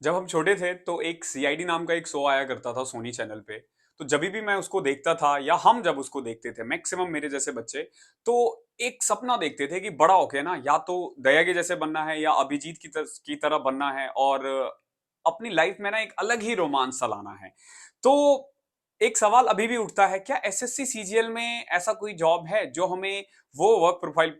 जब हम छोटे थे तो एक सीआईडी नाम का एक शो आया करता था सोनी चैनल पे। तो जब भी मैं उसको देखता था या हम जब उसको देखते थे मैक्सिमम मेरे जैसे बच्चे, तो एक सपना देखते थे कि बड़ा होके ना या तो दया के जैसे बनना है या अभिजीत की तरह बनना है और अपनी लाइफ में ना एक अलग ही रोमांच सा लाना है। तो एक सवाल अभी भी उठता है, क्या एसएससी सीजीएल में ऐसा कोई जॉब है जो हमें वो वर्क प्रोफाइल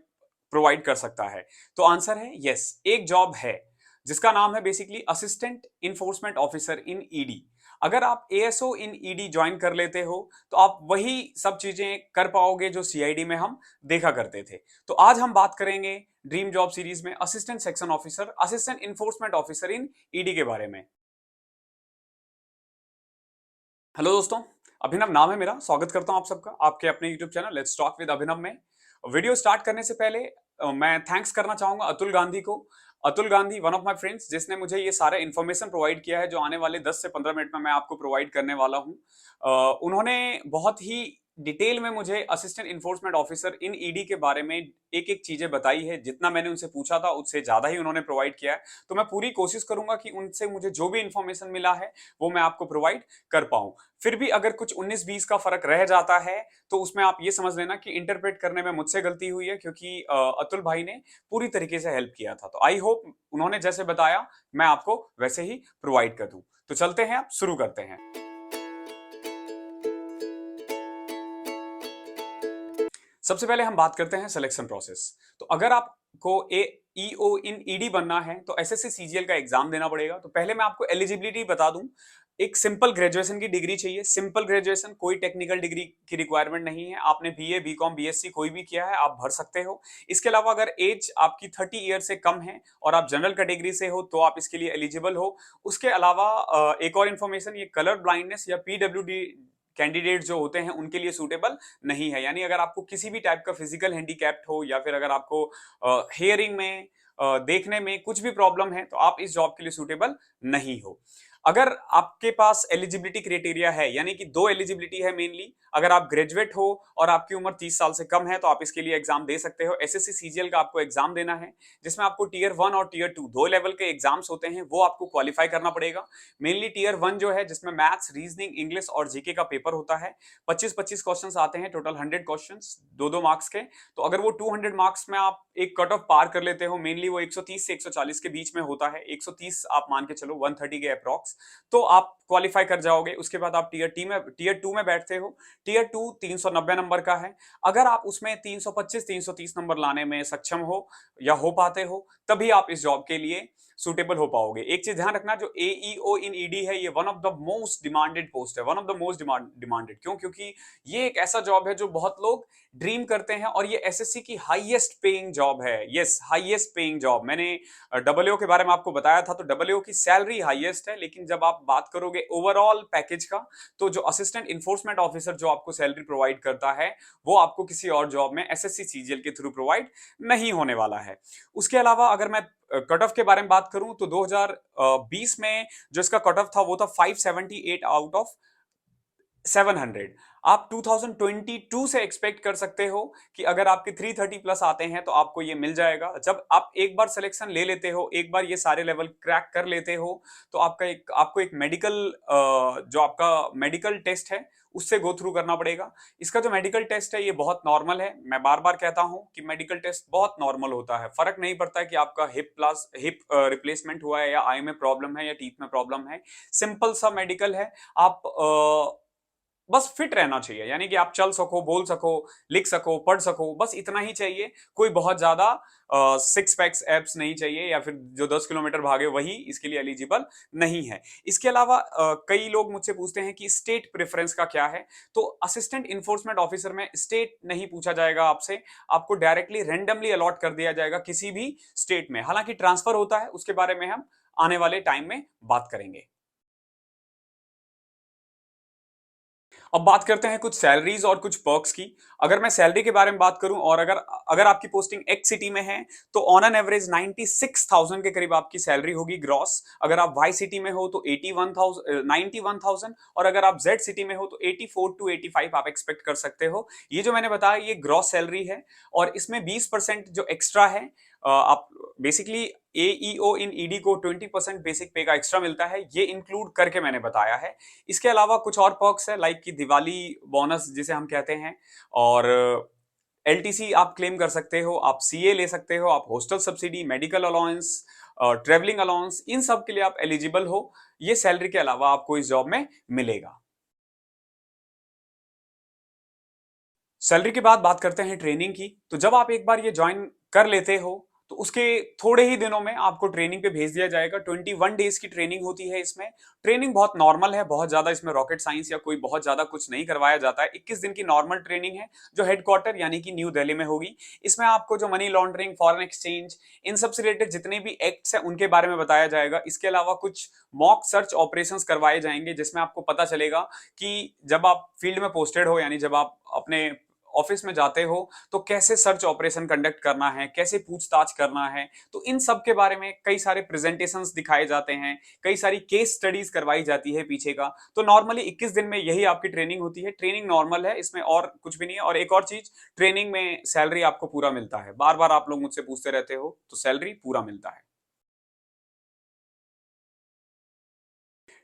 प्रोवाइड कर सकता है? तो आंसर है यस, एक जॉब है जिसका नाम है basically assistant enforcement officer in ED. अगर आप एएसओ इन ईडी ज्वाइन कर लेते हो तो आप वही सब चीजें कर पाओगे जो सीआईडी में हम देखा करते थे। तो आज हम बात करेंगे ड्रीम जॉब सीरीज में assistant section officer, assistant enforcement officer in ED के बारे में। हेलो दोस्तों, अभिनव नाम है मेरा। स्वागत करता हूं आप सबका आपके अपने YouTube channel let's talk with Abhinav में। वीडियो स्टार्ट करने से पहले मैं थैंक्स करना चाहूंगा अतुल गांधी को। Atul Gandhi one of my friends, जिसने मुझे ये सारा इन्फॉर्मेशन प्रोवाइड किया है जो आने वाले 10 से 15 मिनट में मैं आपको प्रोवाइड करने वाला हूं। उन्होंने बहुत ही डिटेल में मुझे assistant enforcement officer in ED के बारे में एक एक चीजें बताई है। जितना मैंने उनसे पूछा था उससे ज्यादा ही उन्होंने प्रोवाइड किया है। तो मैं पूरी कोशिश करूंगा कि उनसे मुझे जो भी इन्फॉर्मेशन मिला है वो मैं आपको प्रोवाइड कर पाऊं। फिर भी अगर कुछ 19-20 का फर्क रह जाता है तो उसमें आप ये समझ लेना कि इंटरप्रेट करने में मुझसे गलती हुई है, क्योंकि अतुल भाई ने पूरी तरीके से हेल्प किया था। तो आई होप उन्होंने जैसे बताया मैं आपको वैसे ही प्रोवाइड कर दूं। तो चलते हैं, आप शुरू करते हैं। सबसे पहले हम बात करते हैं सिलेक्शन प्रोसेस। तो अगर आपको ए ईओ इन ईडी बनना है तो एसएससी सीजीएल का एग्जाम देना पड़ेगा। तो पहले मैं आपको एलिजिबिलिटी बता दूं। एक सिंपल ग्रेजुएशन की डिग्री चाहिए, सिंपल ग्रेजुएशन, कोई टेक्निकल डिग्री की रिक्वायरमेंट नहीं है। आपने बीए बीकॉम बीएससी कोई भी किया है आप भर सकते हो। इसके अलावा अगर एज आपकी 30 ईयर से कम है और आप जनरल कैटेगरी से हो तो आप इसके लिए एलिजिबल हो। उसके अलावा एक और इन्फॉर्मेशन, ये कलर ब्लाइंडनेस या पीडब्ल्यूडी कैंडिडेट जो होते हैं उनके लिए सूटेबल नहीं है। यानी अगर आपको किसी भी टाइप का फिजिकल हैंडीकैप्ड हो या फिर अगर आपको हेयरिंग में देखने में कुछ भी प्रॉब्लम है तो आप इस जॉब के लिए सूटेबल नहीं हो। अगर आपके पास एलिजिबिलिटी क्राइटेरिया है, यानी कि दो एलिजिबिलिटी है मेनली। अगर आप ग्रेजुएट हो और आपकी उम्र 30 साल से कम है तो आप इसके लिए एग्जाम दे सकते हो। एसएससी सीजीएल का आपको एग्जाम देना है जिसमें आपको टीयर 1 और टीयर 2 दो लेवल के एग्जाम्स होते हैं, वो आपको क्वालिफाई करना पड़ेगा। मेनली टीयर 1 जो है जिसमें मैथ्स, रीजनिंग, इंग्लिश और जीके का पेपर होता है। 25-25 क्वेश्चंस आते हैं, टोटल 100 क्वेश्चंस, दो दो मार्क्स के। तो अगर वो 200 मार्क्स में आप एक कट ऑफ पार कर लेते हो, मेनली वो 130 से 140 के बीच में होता है, 130 आप मान के चलो 130 के अप्रॉक्स, तो आप क्वालिफाई कर जाओगे। उसके बाद आप टीयर 2 में बैठते हो। टीयर 2 390 नंबर का है। अगर आप उसमें 325 330 नंबर लाने में सक्षम हो या हो पाते हो तभी आप इस जॉब के लिए सुटेबल हो पाओगे। एक चीज ध्यान रखना, जो एईओ इन ईडी है ये one of the most demanded post है, one of the most demanded. क्यों? क्योंकि ये एक ऐसा जॉब है जो बहुत लोग ड्रीम करते हैं और ये एसएससी की हाईएस्ट पेइंग जॉब है। Yes, highest paying job. मैंने डब्ल्यूओ के बारे में आपको बताया था, तो डब्ल्यूओ की सैलरी हाईएस्ट है, लेकिन जब आप बात करोगे ओवरऑल पैकेज का तो जो असिस्टेंट इन्फोर्समेंट ऑफिसर जो आपको सैलरी प्रोवाइड करता है वो आपको किसी और जॉब में एसएससी सीजीएल के थ्रू प्रोवाइड नहीं होने वाला है। उसके अलावा अगर मैं कट ऑफ के बारे में बात करूं तो 2020 में जो इसका कट ऑफ था वो था 578 आउट ऑफ 700। आप 2022 से एक्सपेक्ट कर सकते हो कि अगर आपके 330 प्लस आते हैं तो आपको ये मिल जाएगा। जब आप एक बार सिलेक्शन ले लेते हो, एक बार ये सारे लेवल क्रैक कर लेते हो तो आपको एक मेडिकल, जो आपका मेडिकल टेस्ट है उससे गो थ्रू करना पड़ेगा। इसका जो मेडिकल टेस्ट है ये बहुत नॉर्मल है। मैं बार बार कहता हूं कि मेडिकल टेस्ट बहुत नॉर्मल होता है। फर्क नहीं पड़ता है कि आपका हिप रिप्लेसमेंट हुआ है या आई में प्रॉब्लम है या टीथ में प्रॉब्लम है। सिंपल सा मेडिकल है। आप बस फिट रहना चाहिए, यानी कि आप चल सको, बोल सको, लिख सको, पढ़ सको, बस इतना ही चाहिए। कोई बहुत ज्यादा सिक्स पैक्स एब्स नहीं चाहिए या फिर जो 10 किलोमीटर भागे वही इसके लिए एलिजिबल नहीं है। इसके अलावा कई लोग मुझसे पूछते हैं कि स्टेट प्रेफरेंस का क्या है। तो असिस्टेंट इन्फोर्समेंट ऑफिसर में स्टेट नहीं पूछा जाएगा आपसे, आपको डायरेक्टली रैंडमली अलॉट कर दिया जाएगा किसी भी स्टेट में। हालांकि ट्रांसफर होता है, उसके बारे में हम आने वाले टाइम में बात करेंगे। अब बात करते हैं कुछ सैलरीज और कुछ पर्क्स की। अगर मैं सैलरी के बारे में बात करूं और अगर अगर आपकी पोस्टिंग एक्स सिटी में है तो ऑन एन एवरेज 96,000 के करीब आपकी सैलरी होगी ग्रॉस। अगर आप वाई सिटी में हो तो 91,000 और अगर आप जेड सिटी में हो तो 84 टू 85 आप एक्सपेक्ट कर सकते हो। ये जो मैंने बताया ये ग्रॉस सैलरी है और इसमें 20% जो एक्स्ट्रा है, आप बेसिकली AEO इन ईडी को 20% बेसिक पे का एक्स्ट्रा मिलता है, ये इंक्लूड करके मैंने बताया है। इसके अलावा कुछ और पर्क्स है लाइक कि दिवाली बोनस जिसे हम कहते हैं, और LTC आप क्लेम कर सकते हो, आप CA ले सकते हो, आप hostel subsidy, medical allowance, travelling allowance, इन सब के लिए आप एलिजिबल हो। ये सैलरी के अलावा आपको इस जॉब में मिलेगा। सैलरी के बाद बात करते हैं ट्रेनिंग की। तो जब आप एक बार ये ज्वाइन कर लेते हो तो उसके थोड़े ही दिनों में आपको ट्रेनिंग पे भेज दिया जाएगा। 21 डेज की ट्रेनिंग होती है इसमें। ट्रेनिंग बहुत नॉर्मल है, बहुत ज्यादा इसमें रॉकेट साइंस या कोई बहुत ज्यादा कुछ नहीं करवाया जाता है। 21 दिन की नॉर्मल ट्रेनिंग है जो हेडक्वार्टर यानी कि न्यू दिल्ली में होगी। इसमें आपको जो मनी लॉन्ड्रिंग, फॉरेन एक्सचेंज, इन सब से रिलेटेड जितने भी एक्ट्स हैं उनके बारे में बताया जाएगा। इसके अलावा कुछ मॉक सर्च ऑपरेशंस करवाए जाएंगे जिसमें आपको पता चलेगा कि जब आप फील्ड में पोस्टेड हो, यानी जब आप अपने ऑफिस में जाते हो तो कैसे सर्च ऑपरेशन कंडक्ट करना है, कैसे पूछताछ करना है। तो इन सब के बारे में कई सारे प्रेजेंटेशंस दिखाए जाते हैं, कई सारी केस स्टडीज करवाई जाती है पीछे का। तो नॉर्मली 21 दिन में यही आपकी ट्रेनिंग होती है। ट्रेनिंग नॉर्मल है, इसमें और कुछ भी नहीं है। और एक और चीज, ट्रेनिंग में सैलरी आपको पूरा मिलता है। बार बार आप लोग मुझसे पूछते रहते हो, तो सैलरी पूरा मिलता है।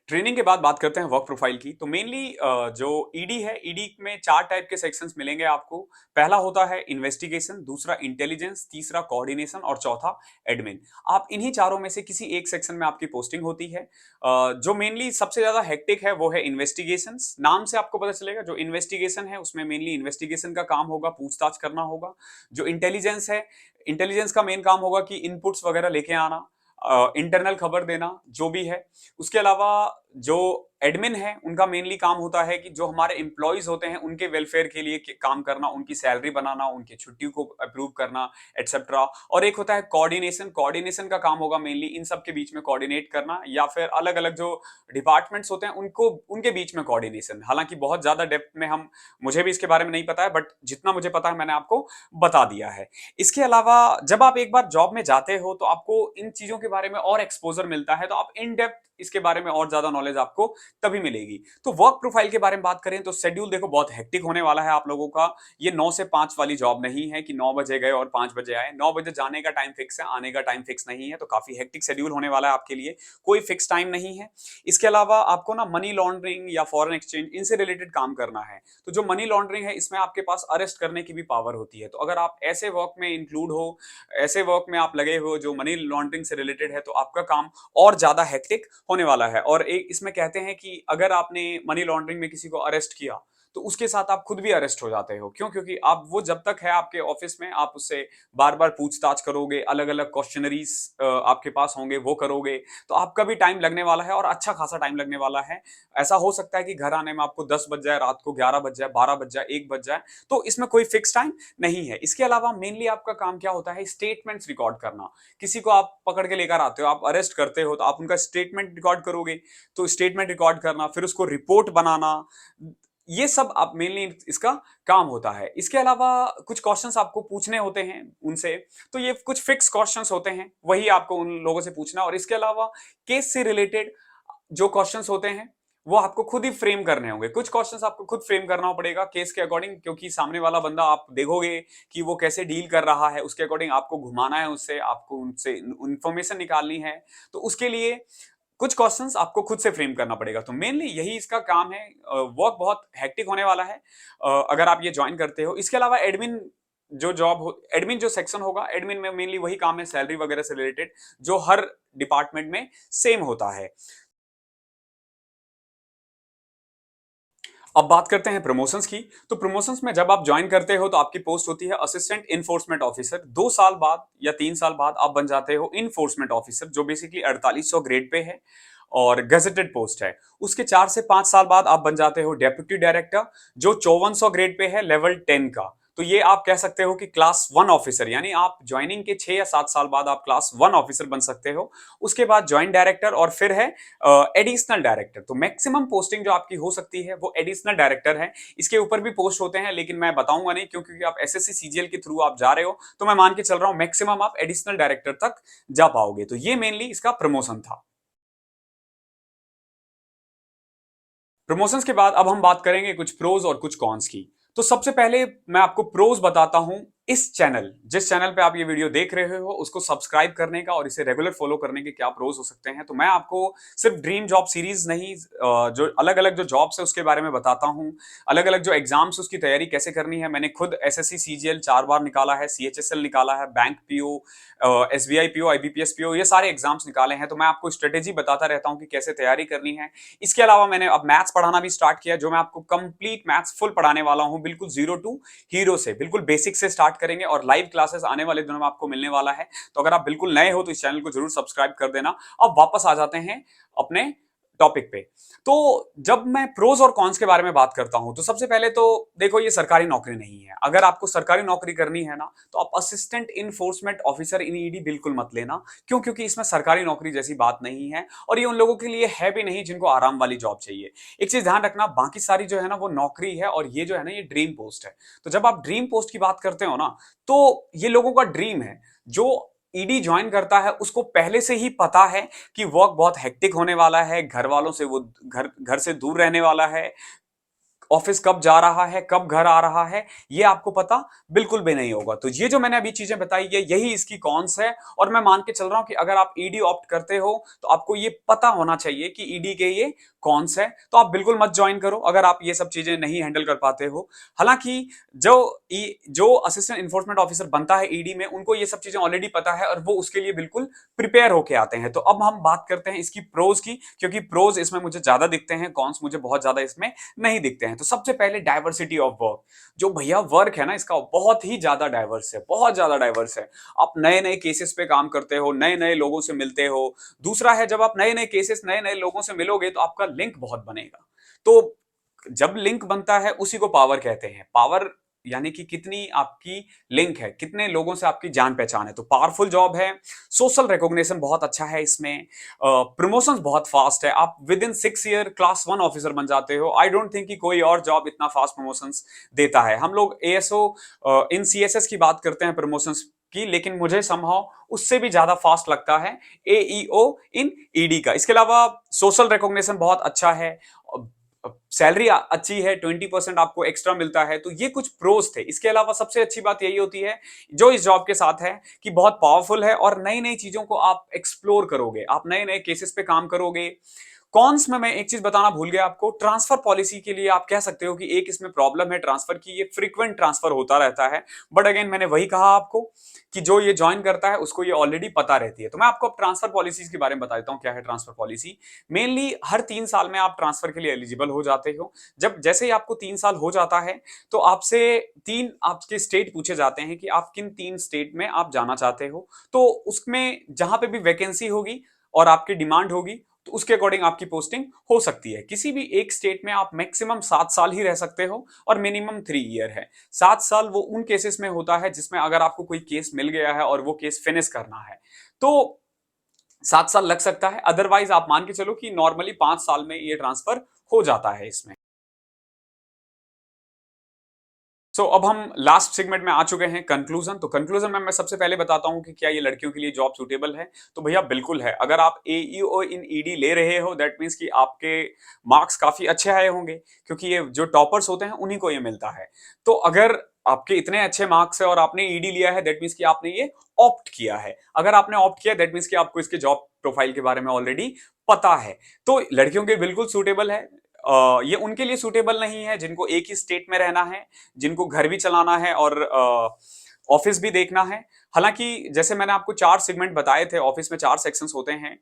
ट्रेनिंग के बाद बात करते हैं वर्क प्रोफाइल की। तो मेनली जो ईडी है, ईडी में 4 टाइप के सेक्शंस मिलेंगे आपको। पहला होता है इन्वेस्टिगेशन, दूसरा इंटेलिजेंस, तीसरा कोऑर्डिनेशन और चौथा एडमिन। आप इन्हीं चारों में से किसी एक सेक्शन में आपकी पोस्टिंग होती है। जो मेनली सबसे ज्यादा हेक्टिक है वो है इन्वेस्टिगेशन। नाम से आपको पता चलेगा, जो इन्वेस्टिगेशन है उसमें मेनली इन्वेस्टिगेशन का काम होगा, पूछताछ करना होगा। जो इंटेलिजेंस है, इंटेलिजेंस का मेन काम होगा कि इनपुट्स वगैरह लेके आना, इंटरनल खबर देना जो भी है। उसके अलावा जो एडमिन है उनका मेनली काम होता है कि जो हमारे एम्प्लॉयज होते हैं उनके वेलफेयर के लिए काम करना, उनकी सैलरी बनाना, उनकी छुट्टी को अप्रूव करना, एटसेट्रा। और एक होता है कोऑर्डिनेशन। कोऑर्डिनेशन का काम होगा मेनली इन सब के बीच में कोऑर्डिनेट करना, या फिर अलग अलग जो डिपार्टमेंट्स होते हैं उनको, उनके बीच में कोऑर्डिनेशन। हालांकि बहुत ज्यादा डेप्थ में मुझे भी इसके बारे में नहीं पता है, बट जितना मुझे पता है मैंने आपको बता दिया है। इसके अलावा जब आप एक बार जॉब में जाते हो तो आपको इन चीजों के बारे में और एक्सपोजर मिलता है, तो आप इन डेप्थ इसके बारे में और ज्यादा नॉलेज आपको तभी मिलेगी। तो वर्क प्रोफाइल के बारे में बात करें तो शेड्यूल देखो बहुत हेक्टिक होने वाला है आप लोगों का। ये 9 से 5 वाली जॉब नहीं है कि 9 बजे गए और 5 बजे आए। 9 बजे जाने का टाइम फिक्स है, आने का टाइम फिक्स नहीं है। तो काफी हेक्टिक शेड्यूल होने वाला है आपके लिए, कोई फिक्स टाइम नहीं है। इसके अलावा आपको ना मनी लॉन्ड्रिंग या फॉरेन एक्सचेंज, इनसे रिलेटेड काम करना है। तो जो मनी लॉन्ड्रिंग है इसमें आपके पास अरेस्ट करने की भी पावर होती है। तो अगर आप ऐसे वर्क में इंक्लूड हो, ऐसे वर्क में आप लगे हो जो मनी लॉन्ड्रिंग से रिलेटेड है, तो आपका काम और ज्यादा हेक्टिक होने वाला है। और एक इसमें कहते हैं कि अगर आपने मनी लॉन्ड्रिंग में किसी को अरेस्ट किया तो उसके साथ आप खुद भी अरेस्ट हो जाते हो। क्यों? क्योंकि आप वो जब तक है आपके ऑफिस में, आप उससे बार बार पूछताछ करोगे, अलग अलग क्वेश्चनरीज आपके पास होंगे, वो करोगे, तो आपका भी टाइम लगने वाला है और अच्छा खासा टाइम लगने वाला है। ऐसा हो सकता है कि घर आने में आपको 10 बज जाए, रात को 11 बज जाए, 12 बज जाए, 1 बज जाए। तो इसमें कोई फिक्स टाइम नहीं है। इसके अलावा मेनली आपका काम क्या होता है? स्टेटमेंट्स रिकॉर्ड करना। किसी को आप पकड़ के लेकर आते हो, आप अरेस्ट करते हो, तो आप उनका स्टेटमेंट रिकॉर्ड करोगे। तो स्टेटमेंट रिकॉर्ड करना, फिर उसको रिपोर्ट बनाना, ये सब आप मेनली इसका काम होता है। इसके अलावा कुछ क्वेश्चंस आपको पूछने होते हैं उनसे। तो ये कुछ फिक्स क्वेश्चंस होते हैं, वही आपको उन लोगों से पूछना। और इसके अलावा केस से रिलेटेड जो क्वेश्चंस होते हैं वो आपको खुद ही फ्रेम करने होंगे। कुछ क्वेश्चंस आपको खुद फ्रेम करना पड़ेगा केस के अकॉर्डिंग, क्योंकि सामने वाला बंदा आप देखोगे कि वो कैसे डील कर रहा है, उसके अकॉर्डिंग आपको घुमाना है, उससे आपको उनसे इंफॉर्मेशन निकालनी है। तो उसके लिए कुछ क्वेश्चंस आपको खुद से फ्रेम करना पड़ेगा। तो मेनली यही इसका काम है। वर्क बहुत हेक्टिक होने वाला है अगर आप ये ज्वाइन करते हो। इसके अलावा एडमिन जो जॉब हो, एडमिन जो सेक्शन होगा, एडमिन में मेनली वही काम है सैलरी वगैरह से रिलेटेड, जो हर डिपार्टमेंट में सेम होता है। अब बात करते हैं प्रमोशंस की। तो प्रमोशंस में जब आप ज्वाइन करते हो तो आपकी पोस्ट होती है असिस्टेंट इन्फोर्समेंट ऑफिसर। 2 साल बाद या 3 साल बाद आप बन जाते हो इन्फोर्समेंट ऑफिसर, जो बेसिकली 4800 ग्रेड पे है और गजेटेड पोस्ट है। उसके 4 से 5 साल बाद आप बन जाते हो डेप्यूटी डायरेक्टर, जो 5400 ग्रेड पे है, लेवल 10 का। तो ये आप कह सकते हो कि क्लास 1 ऑफिसर, यानी आप ज्वाइनिंग के 6 या 7 साल बाद आप क्लास 1 ऑफिसर बन सकते हो। उसके बाद ज्वाइंट डायरेक्टर और फिर है एडिशनल डायरेक्टर। तो मैक्सिमम पोस्टिंग जो आपकी हो सकती है वो एडिशनल डायरेक्टर है। इसके ऊपर भी पोस्ट होते हैं लेकिन मैं बताऊंगा नहीं, क्योंकि आप एसएससी सीजीएल के थ्रू आप जा रहे हो। तो मैं मान के चल रहा हूं मैक्सिमम आप एडिशनल डायरेक्टर तक जा पाओगे। तो ये मेनली इसका प्रमोशन था। प्रमोशंस के बाद अब हम बात करेंगे कुछ प्रोज और कुछ कॉन्स की। तो सबसे पहले मैं आपको प्रोज बताता हूं इस चैनल जिस चैनल पे आप ये वीडियो देख रहे हो उसको सब्सक्राइब करने का और इसे रेगुलर फॉलो करने के क्या प्रोज हो सकते हैं। तो मैं आपको सिर्फ ड्रीम जॉब सीरीज नहीं, जो अलग अलग जो जॉब्स है उसके बारे में बताता हूँ, अलग अलग जो एग्जाम्स उसकी तैयारी कैसे करनी है। मैंने खुद एसएससी सीजीएल 4 बार निकाला है, सीएचएसएल निकाला है, bank PO, SBI PO, IBPS PO, ये सारे एग्जाम्स निकाले हैं। तो मैं आपको स्ट्रेटेजी बताता रहता हूँ कि कैसे तैयारी करनी है। इसके अलावा मैंने अब मैथ्स पढ़ाना भी स्टार्ट किया, जो मैं आपको कंप्लीट मैथ्स फुल पढ़ाने वाला हूँ, बिल्कुल जीरो टू हीरो से, बिल्कुल बेसिक से स्टार्ट करेंगे और लाइव क्लासेस आने वाले दिनों में आपको मिलने वाला है। तो अगर आप बिल्कुल नए हो तो इस चैनल को जरूर सब्सक्राइब कर देना। अब वापस आ जाते हैं अपने टॉपिक पे। तो जब मैं प्रोज और कॉन्स के बारे में बात करता हूं तो सबसे पहले तो देखो, ये सरकारी नौकरी नहीं है। अगर आपको सरकारी नौकरी करनी है ना तो आप assistant enforcement officer in ED बिल्कुल मत लेना। क्यों? क्योंकि इसमें सरकारी नौकरी जैसी बात नहीं है और ये उन लोगों के लिए है भी नहीं जिनको आराम वाली जॉब चाहिए। एक चीज ध्यान रखना, बाकी सारी जो है ना वो नौकरी है और ये जो है ना ये ड्रीम पोस्ट है। तो जब आप ड्रीम पोस्ट की बात करते हो ना तो ये लोगों का ड्रीम है। जो ईडी ज्वाइन करता है उसको पहले से ही पता है कि वर्क बहुत हेक्टिक होने वाला है, घर वालों से वो घर घर से दूर रहने वाला है, ऑफिस कब जा रहा है, कब घर आ रहा है, ये आपको पता बिल्कुल भी नहीं होगा। तो ये जो मैंने अभी चीजें बताई है यही इसकी कॉन्स है। और मैं मान के चल रहा हूं कि अगर आप ईडी ऑप्ट करते हो तो आपको ये पता होना चाहिए कि ईडी के ये कॉन्स है। तो आप बिल्कुल मत ज्वाइन करो अगर आप ये सब चीजें नहीं हैंडल कर पाते हो। हालांकि जो जो असिस्टेंट इन्फोर्समेंट ऑफिसर बनता है ईडी में, उनको ये सब चीजें ऑलरेडी पता है और वो उसके लिए बिल्कुल प्रिपेयर होके आते हैं। तो अब हम बात करते हैं इसकी प्रोज की, क्योंकि प्रोज इसमें मुझे ज्यादा दिखते हैं, कॉन्स मुझे बहुत ज्यादा इसमें नहीं दिखते हैं। तो सबसे पहले डाइवर्सिटी ऑफ वर्क। जो भैया वर्क है ना इसका बहुत ही ज्यादा डाइवर्स है, बहुत ज्यादा डाइवर्स है। आप नए नए केसेस पे काम करते हो, नए नए लोगों से मिलते हो। दूसरा है, जब आप नए नए केसेस नए नए लोगों से मिलोगे तो आपका लिंक बहुत बनेगा। तो जब लिंक बनता है उसी को पावर कहते हैं। पावर यानी कि कितनी आपकी लिंक है, कितने लोगों से आपकी जान पहचान है। तो पावरफुल जॉब है। सोशल रिकॉग्निशन बहुत अच्छा है इसमें। प्रमोशंस बहुत फास्ट है, आप with in 6 year class 1 officer बन जाते हो। आई डोंट थिंक कि कोई और जॉब इतना फास्ट प्रमोशंस देता है। हम लोग एएसओ इन सीएसएस की बात करते हैं प्रमोशंस की, लेकिन मुझे समहाउ उससे भी ज्यादा फास्ट लगता है एईओ इन ईडी का। इसके अलावा सोशल रिकॉग्निशन बहुत अच्छा है, सैलरी अच्छी है, 20% आपको एक्स्ट्रा मिलता है। तो ये कुछ प्रोज थे। इसके अलावा सबसे अच्छी बात यही होती है जो इस जॉब के साथ है कि बहुत पावरफुल है और नई नई चीजों को आप एक्सप्लोर करोगे, आप नए नए केसेस पे काम करोगे। कॉन्स में मैं एक चीज बताना भूल गया आपको, ट्रांसफर पॉलिसी के लिए आप कह सकते हो कि एक इसमें प्रॉब्लम है ट्रांसफर की, ये फ्रीक्वेंट ट्रांसफर होता रहता है। बट अगेन मैंने वही कहा आपको कि जो ये ज्वाइन करता है उसको ये ऑलरेडी पता रहती है। तो मैं आपको अब ट्रांसफर पॉलिसीज के बारे में बता देता हूं क्या है ट्रांसफर पॉलिसी। मेनली हर 3 साल में आप ट्रांसफर के लिए एलिजिबल हो जाते हो। जब जैसे ही आपको 3 साल हो जाता है तो आपसे तीन आपके स्टेट पूछे जाते हैं कि आप किन 3 स्टेट में आप जाना चाहते हो। तो उसमें जहां पे भी वैकेंसी होगी और आपकी डिमांड होगी तो उसके अकॉर्डिंग आपकी पोस्टिंग हो सकती है। किसी भी एक स्टेट में आप मैक्सिमम 7 साल ही रह सकते हो और मिनिमम 3 ईयर है। 7 साल वो उन केसेस में होता है जिसमें अगर आपको कोई केस मिल गया है और वो केस फिनिश करना है तो 7 साल लग सकता है। अदरवाइज आप मान के चलो कि नॉर्मली 5 साल में ये ट्रांसफर हो जाता है इसमें। अब हम लास्ट सेगमेंट में आ चुके हैं, कंक्लूजन। तो कंक्लूजन में मैं सबसे पहले बताता हूं कि क्या ये लड़कियों के लिए जॉब सूटेबल है। तो भैया बिल्कुल है। अगर आप एईओ इन ईडी ले रहे हो दैट मींस कि आपके मार्क्स काफी अच्छे आए होंगे, क्योंकि ये जो टॉपर्स होते हैं उन्हीं को ये मिलता है। तो अगर आपके इतने अच्छे मार्क्स है और आपने ईडी लिया है दैट मींस कि आपने ये ऑप्ट किया है। अगर आपने ऑप्ट किया दैट मींस कि आपको इसके जॉब प्रोफाइल के बारे में ऑलरेडी पता है। तो लड़कियों के बिल्कुल सूटेबल है। ये उनके लिए सूटेबल नहीं है जिनको एक ही स्टेट में रहना है, जिनको घर भी चलाना है और ऑफिस भी देखना है। हालांकि जैसे मैंने आपको 4 सेगमेंट बताए थे, ऑफिस में 4 सेक्शंस होते हैं,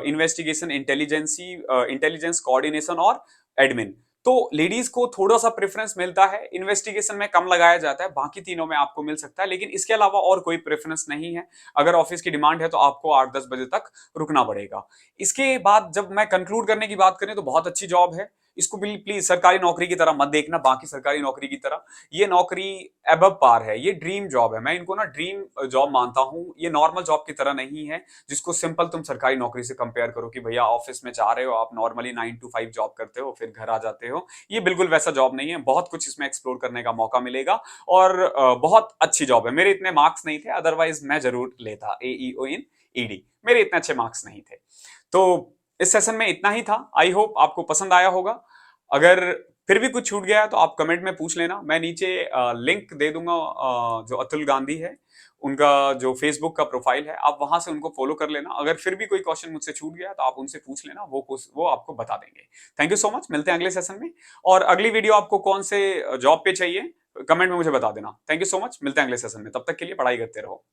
इन्वेस्टिगेशन, इंटेलिजेंस, कोऑर्डिनेशन और एडमिन। तो लेडीज को थोड़ा सा प्रेफरेंस मिलता है, इन्वेस्टिगेशन में कम लगाया जाता है, बाकी तीनों में आपको मिल सकता है, लेकिन इसके अलावा और कोई प्रेफरेंस नहीं है। अगर ऑफिस की डिमांड है तो आपको 8-10 बजे तक रुकना पड़ेगा। इसके बाद जब मैं कंक्लूड करने की बात करें तो बहुत अच्छी जॉब है। इसको प्लीज सरकारी नौकरी की तरह मत देखना, बाकी सरकारी नौकरी की तरह। ये नौकरी एबव पार है, ये ड्रीम जॉब है। मैं इनको ना ड्रीम जॉब मानता हूं। ये नॉर्मल जॉब की तरह नहीं है जिसको सिंपल तुम सरकारी नौकरी से कंपेयर करो कि भैया ऑफिस में जा रहे हो, आप नॉर्मली 9 to 5 जॉब करते हो फिर घर आ जाते हो। ये बिल्कुल वैसा जॉब नहीं है। बहुत कुछ इसमें एक्सप्लोर करने का मौका मिलेगा और बहुत अच्छी जॉब है। मेरे इतने मार्क्स नहीं थे, अदरवाइज मैं जरूर लेता एईओ इन ईडी। मेरे इतने अच्छे मार्क्स नहीं थे। तो इस सेशन में इतना ही था। आई होप आपको पसंद आया होगा। अगर फिर भी कुछ छूट गया है तो आप कमेंट में पूछ लेना। मैं नीचे लिंक दे दूंगा, जो अतुल गांधी है उनका जो फेसबुक का प्रोफाइल है, आप वहां से उनको फॉलो कर लेना। अगर फिर भी कोई क्वेश्चन मुझसे छूट गया तो आप उनसे पूछ लेना, वो आपको बता देंगे। थैंक यू सो मच, मिलते हैं अगले सेशन में। और अगली वीडियो आपको कौन से जॉब पे चाहिए, कमेंट में मुझे बता देना। थैंक यू सो मच, मिलते हैं अगले सेशन में, तब तक के लिए पढ़ाई करते रहो।